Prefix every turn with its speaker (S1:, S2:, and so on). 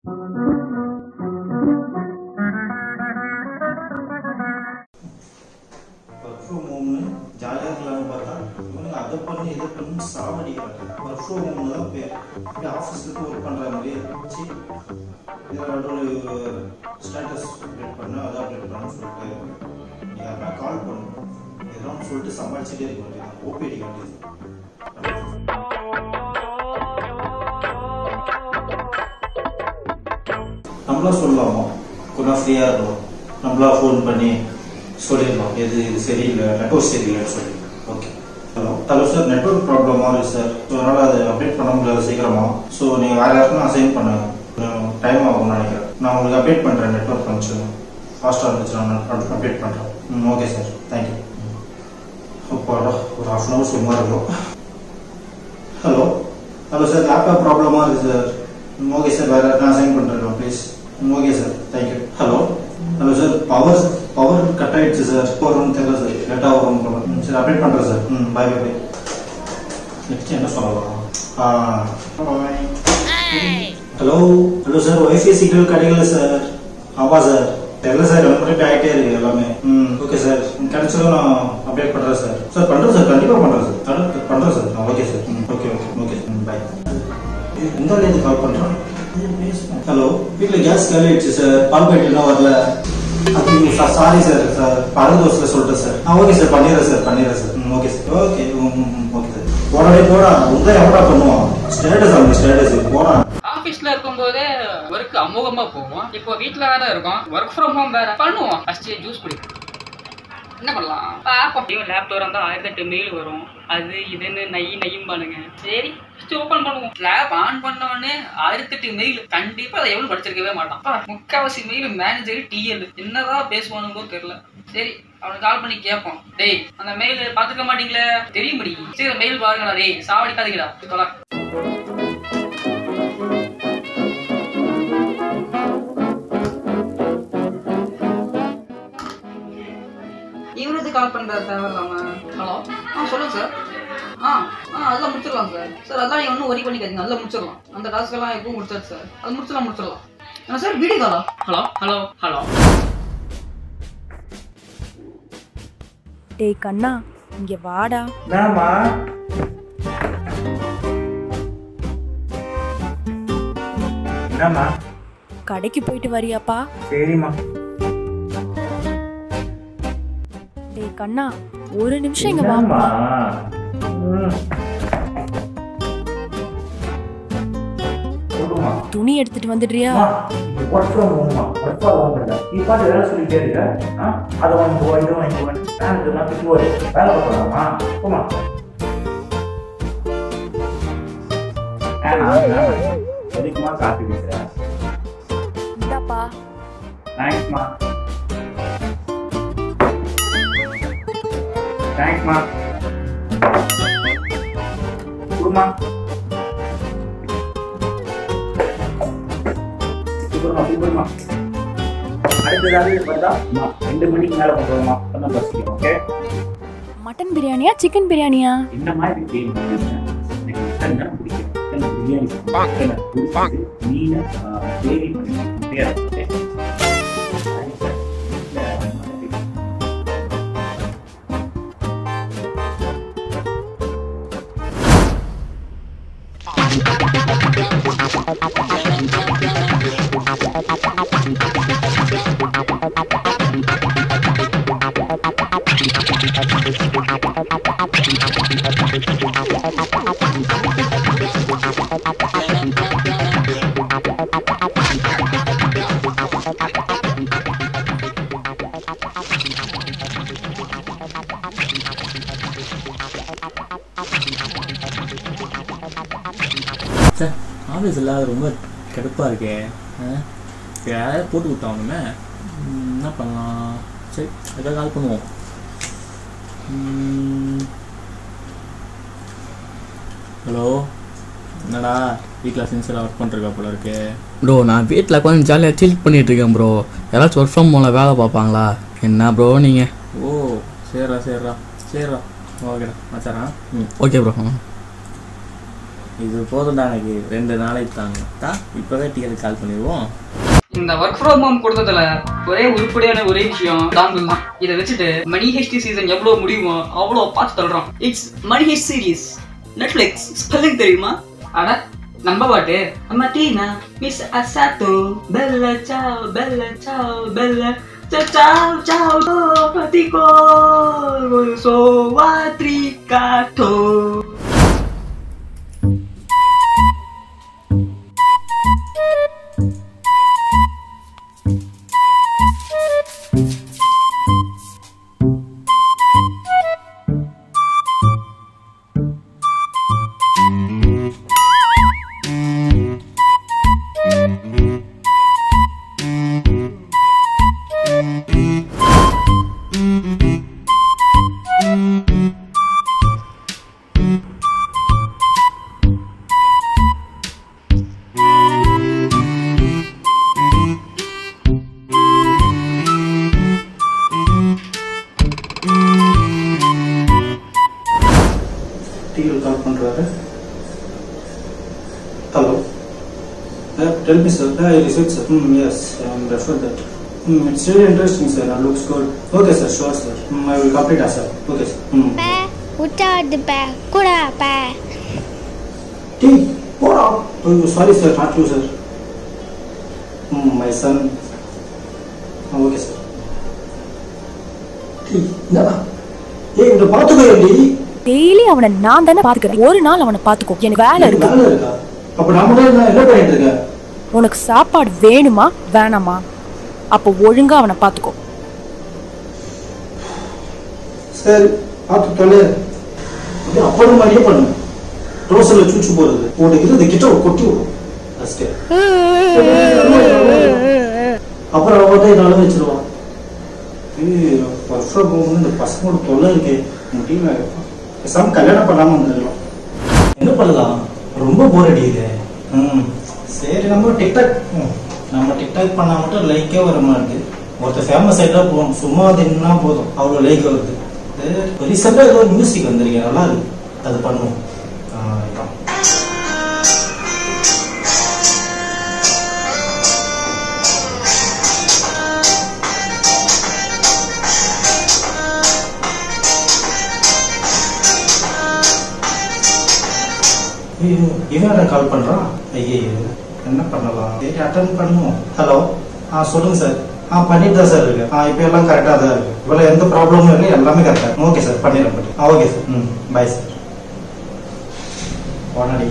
S1: Work from ஹோம்னு ஜாலியாக இருக்கலாம்னு பார்த்தா இவனுங்க அதை பண்ணி இதை பண்ணி சாவடிக்கிறாங்க. ஒர்க் ஃப்ரம் ஹோம்னு தான் பேர். இப்படி ஆஃபீஸில் ஒர்க் பண்ணுற மாதிரியே இருந்துச்சு. இதில் ஒரு ஸ்டேட்டஸ் அப்டேட் பண்ண அதை அப்டேட் பண்ண சொல்லிட்டு யாருன்னா கால் பண்ணணும் எதாவது சொல்லிட்டு சமாளிச்சுட்டே இருக்க வேண்டியது, ஓபி அடிக்க வேண்டியது. நம்மளா சொல்லலாமா கொஞ்சம் ஃப்ரீயாக இருக்கணும், நம்மளா ஃபோன் பண்ணி சொல்லிடலாம் இது சரியில்லை, நெட்வொர்க் சரியில்லைன்னு சொல்லி. ஓகே ஹலோ சார், நெட்வொர்க் ப்ராப்ளமாக இருக்குது சார். ஸோ அதனால் அதை அப்டேட் பண்ண முடியாது சீக்கிரமாக. ஸோ நீங்கள் வேறு யாருக்கும் அசைன் பண்ணுங்க, டைம் ஆகும்னு நினைக்கிறேன். நான் உங்களுக்கு அப்டேட் பண்ணுறேன், நெட்வொர்க் ஃபங்க்ஷன் ஃபாஸ்ட்டாக இருந்துச்சு நான் அப்டேட் பண்ணுறேன். Okay sir, thank you. அப்பாடா ஒரு ½ hour சும்மா இருக்கும். ஹலோ சார், லேப்டாப் ப்ராப்ளமாக இருக்குது சார். ஓகே சார், வேறு யாருக்கும் அசைன் பண்ணுறேன் please. Okay sir, thank you. Hello sir, power cut ஆயிடுச்சு சார். வரும்னு தெரியல சார், லேட்டாக வரும் சார். அப்டேட் பண்ணுறேன் sir. Bye bye bye. Next என்ன சொல்லலாம்? ஹலோ சார், ஒய்ஃபை சிக்னல் கிடைக்கல சார். ஆமாம் சார், தெரியல சார், கம்ப்ளீட் ஆகிட்டே இருக்கு எல்லாமே. ஓகே சார், கிடைச்சதும் நான் அப்டேட் பண்ணுறேன் சார். சார் பண்ணுறேன் சார், கண்டிப்பாக பண்ணுறேன் சார். பண்ணுறேன் sir. Okay sir. Okay okay okay bye. இந்த லேருந்து கால் பண்ணுறேன். ஹலோ, வீட்டில் கேஸ் காலி ஆயிடுச்சு சார். பால் பாக்கெட் இன்னும் வரல. அது சாரி சார், பரந்தோசில் சொல்லிட்டேன் சார். ஓகே சார், பண்ணிடுறேன் sir. Okay sir. Okay okay sir. போடவே போடா, உங்க எவ்வளோ பண்ணுவோம் ஸ்டேட்டஸ் அவங்க ஸ்டேட்டஸ் போடா.
S2: ஆபீஸ்ல இருக்கும்போதே ஒர்க் அமோகமா போவோம். இப்போ வீட்டுல வேற இருக்கோம், ஒர்க் ஃப்ரம் ஹோம் வேற பண்ணுவோம். ஃபர்ஸ்ட் ஜூஸ் குடிப்போம், என்ன பண்ணலாம் பாப்போம். லேப்டாப் இருந்தா 1008 மெயில் வரும், அது இதுன்னு நையும் பாருங்க. சரி ஓபன் பண்ணுவோம். லேப் ஆன் பண்ண உடனே 1008 மெயில். கண்டிப்பா அதை எவ்வளவு படிச்சிருக்கவே மாட்டான். முக்காவாசி மெயில் மேனேஜர் டிஎல் என்னதான் பேசுவானுங்கோ தெரியல. சரி அவனுக்கு கால் பண்ணி கேட்போம். டேய் அந்த மெயில் பாத்துக்க மாட்டீங்களே, தெரியும்படி சரி மெயில் பாருங்களா, டேய் சாவடிக்காதீங்கடா சொல்லலாம். இவனுக்கு கால் பண்ற தேவையில்லாம. ஹலோ சொல்லுங்க சார். அதெல்லாம் முடிச்சிடலாம் சார். சார் அதெல்லாம் நீங்க ஒன்றும் ஒரி பண்ணிக்காதீங்க, அதெல்லாம் முடிச்சிடலாம். அந்த டாஸ்க் எல்லாம் எப்பவும் முடிச்சாச்சு சார், அது முடிச்சிடலாம். என்ன சார் வீடியோ காலா? ஹலோ
S3: டேய் கண்ணா, இங்க வாடா.
S4: என்னம்மா?
S3: கடைக்கு போயிட்டு வரியாப்பா?
S4: சரிம்மா.
S3: டேய் கண்ணா, ஒரு நிமிஷம் இங்க வாப்பா. துணி எடுத்துட்டு வந்துடுறியா?
S4: ஒர்க் ஃப்ரம் ஹோம்மா, ஒர்க் ஃப்ரம் ஹோம் இல்ல. நீ பாட்டு வேலை சொல்லிட்டே இருக்க. அதை வாங்கிக்கோ இது வாங்கிக்கோ, மேனேஜர்லாம் திட்டுவாரு. வேலை பார்க்கலாமா? போமா. எதுக்குமா காப்பி வைக்கிற?
S3: இந்தாப்பா.
S4: தேங்க்ஸ்மா. குடுமா. சூப்பர்மா. அடுத்ததாவது வருதா? 2 மணிக்கு மேல போடுவோமா? அப்பதான் பசிக்கும். ஓகே.
S3: மட்டன் பிரியாணியா சிக்கன் பிரியாணியா?
S4: இந்த மாதிரி எனக்கு மட்டன் தான் பிடிக்கும். பிரியாணி மீன் கிரேவி பண்ணி
S5: சார் ஆஃபீஸ் இல்லாத ரொம்ப கடுப்பாக இருக்கே. யாராவது போட்டு விட்டாங்கன்னு என்ன பண்ணலாம்? சரி எதாவது கால் பண்ணுவோம். ஹலோ என்னடா வீட்டில் சின்சியராக ஒர்க் பண்ணுறக்கா போல இருக்கு?
S6: ப்ரோ நான் வீட்டில் கொஞ்சம் ஜாலியாக சில் பண்ணிகிட்ருக்கேன் ப்ரோ. யாராச்சும் ஒர்க் ஃப்ரம் ஹோமில் வேலை பார்ப்பாங்களா? என்ன ப்ரோ நீங்கள்?
S5: ஓ சரிடா ஓகேடா வச்சாரா.
S6: Okay bro.
S5: இது போதும்டா எனக்கு 2 நாளைக்கு தாங்க இப்போவே டிக்கெட் கால் பண்ணிடுவோம்.
S2: இந்த ஒர்க் ஃப்ரம் ஹோம் கொடுத்ததுல ஒரே உருப்படியான ஒரே விஷயம் டாங்கிள் தான். இதை வச்சுட்டு மணி ஹெஸ்டி சீசன் எவ்வளவு முடியுமோ அவ்வளோ பார்த்து தள்ளுறோம். It's money heist series Netflix. Spelling தெரியுமா? அட நம்ம பாட்டு Martina Miss Asato Bella ciao bella ciao bella ciao ciao ciao Fatico so watricato.
S1: கால் பண்றாரு. Hello, tell me sir. I received sir. Yes, I am referred that. It's really interesting sir. It looks good. Okay sir, sure sir. I will complete as well. Okay sir.
S7: பே உட்டாது பே குடா பே
S1: Tea. What up? Oh, sorry sir, not you sir. My son. Okay sir. Tea. Nada. ஏய் இத பாத்துக்கோடி.
S3: Daily அவனை நான் தானே பாத்துக்கிறேன். ஒரு நாள் அவனை பாத்துக்கோ. எனக்கு வேலை இருக்கு.
S1: வேலை இருக்கா? அப்ப நாம என்ன பண்ணிட்டு இருக்க?
S3: உனக்கு சாப்பாடு வேணுமா வேணாமா? அப்ப ஒழுங்கா அவனை பாத்துக்கோ.
S1: சரி பாத்து தொலை. இது அப்படி மாதிரியே பண்ணு. ரோசல்ல சூச்சு போறது. உனக்கு இது கிட்ட கொட்டி விடும். அஸ்டே. அப்புறம் அவட்ட நாள வெச்சிடுவான். ஏய் பர்ஃபெக்ட் போகுது. இந்த பசங்களோட தொல்லை இருக்கே. முடியல. சம் கல்யாணம் பண்ணாம வந்துடலாம். என்ன பண்ணலாம்? ரொம்ப போர் அடிக்குது. சரி நம்ம டிக்டாக் பண்ணா மட்டும் லைக்கே வர மாட்டேங்குது. ஒருத்தர் ஃபேமஸ் ஆயிட்டா போகணும். சும்மா அது என்ன போதும் அவ்வளோ லைக் வருது. ரீசெண்டாக ஏதோ மியூசிக் வந்திருக்கேன், நல்லா இருக்கு, அது பண்ணுவோம். இவன் கால் பண்றான். ஐயே என்ன பண்ணலாம்? சரி அட்டன் பண்ணுவோம். ஹலோ, சொல்லுங்க சார். பண்ணிட்டு தான் சார் இருக்கு. இப்போ எல்லாம் கரெக்டா தான் இருக்கு. இவ்வளவு எந்த ப்ராப்ளமும் இல்லை, எல்லாமே கரெக்டா. ஓகே சார், பண்ணிடுறேன். Okay sir. Bye sir. போனாடி.